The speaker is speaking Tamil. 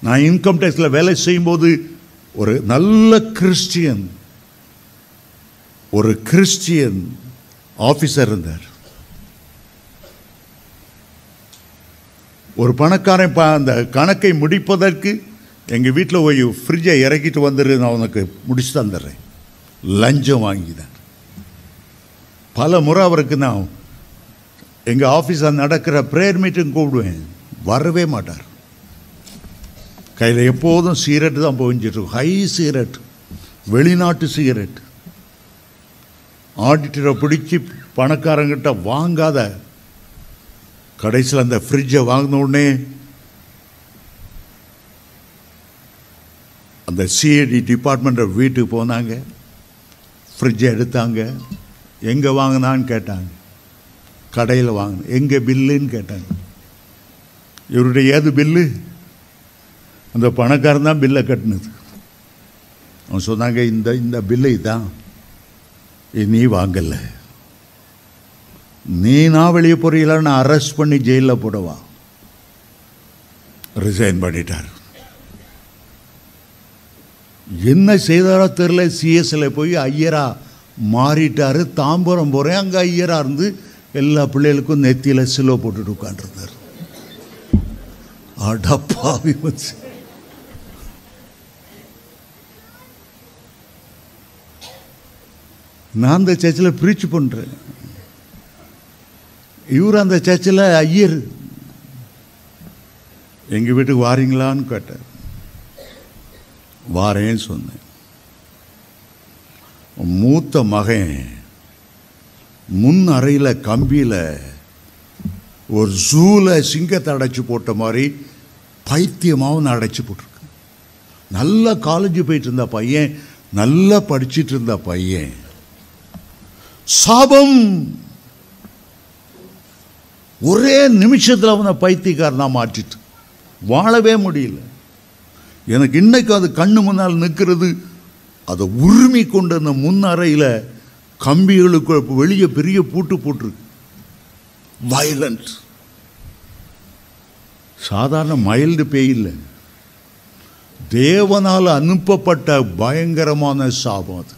நான் இன்கம் டேக்ஸில் வேலை செய்யும்போது ஒரு நல்ல கிறிஸ்டியன் ஆஃபீஸர் இருந்தார். ஒரு பணக்காரன் அந்த கணக்கை முடிப்பதற்கு எங்கள் வீட்டில் போய் ஃப்ரிட்ஜை இறக்கிட்டு வந்துடு, நான் உனக்கு முடிச்சு தந்துடுறேன், லஞ்சம் வாங்கிதான். பல முறை அவருக்கு நான் எங்கள் ஆஃபீஸில் நடக்கிற ப்ரேயர் மீட்டிங் கூப்பிடுவேன், வரவே மாட்டார். கையில் எப்போதும் சிகரெட்டு தான் போஞ்சிட்ருக்கும், ஹை சிகரெட், வெளிநாட்டு சிகரெட். ஆடிட்டரை பிடிச்சி பணக்காரங்கிட்ட வாங்காத, கடைசியில் அந்த ஃப்ரிட்ஜை வாங்கின உடனே அந்த சிஐடி டிபார்ட்மெண்ட்டை வீட்டுக்கு போனாங்க, ஃப்ரிட்ஜை எடுத்தாங்க. எங்கே வாங்கினான்னு கேட்டாங்க. கடையில் வாங்கின. எங்கே பில்லுன்னு கேட்டாங்க. இவருடைய ஏது பில்லு? அந்த பணக்காரன் தான் பில்லை கட்டினது. அவன் சொன்னாங்க, இந்த பில்லு தான், நீ வாங்கலை, நீ நான் வெளியே போறீங்களா, நான் அரெஸ்ட் பண்ணி ஜெயிலில் போடவா. ரிசைன் பண்ணிட்டார். என்ன செய்தாரோ தெரியல, சிஎஸ்ல போய் ஐயரா மாறிட்டாரு. தாம்பரம் போகிறேன், அங்கே ஐயரா இருந்து எல்லா பிள்ளைகளுக்கும் நெத்தியில் சிலுவை போட்டுட்டு உட்காந்துருந்தார். அடப்பாவி வச்சு. நான் அந்த சர்ச்சில் ப்ரீச் பண்ணுறேன். இவர் அந்த சர்ச்சில் ஐயர். எங்கள் வீட்டுக்கு வாரீங்களான்னு கேட்டார். வாரேன்னு சொன்னேன். மூத்த மகன் முன் அறையில் கம்பியில் ஒரு ஜூவில் சிங்கத்தை அடைச்சி போட்ட மாதிரி பைத்தியமாகவும் அடைச்சி போட்டிருக்கு. நல்லா காலேஜ் போயிட்டு இருந்த பையன், நல்லா படிச்சுட்டு இருந்த பையன், சாபம். ஒரே நிமிஷத்தில் அவனை பைத்தியக்காரனா மாற்றிட்டு வாழவே முடியல. எனக்கு இன்னைக்கு அது கண்ணு முன்னால் நிற்கிறது. அதை உரிமை கொண்டு அந்த முன் அறையில் கம்பிகளுக்கு வெளியே பெரிய பூட்டு போட்டிருக்கு. வயலண்ட். சாதாரண மைல்டு பேய் இல்லை, தேவனால் அனுப்பப்பட்ட பயங்கரமான சாபம் அது.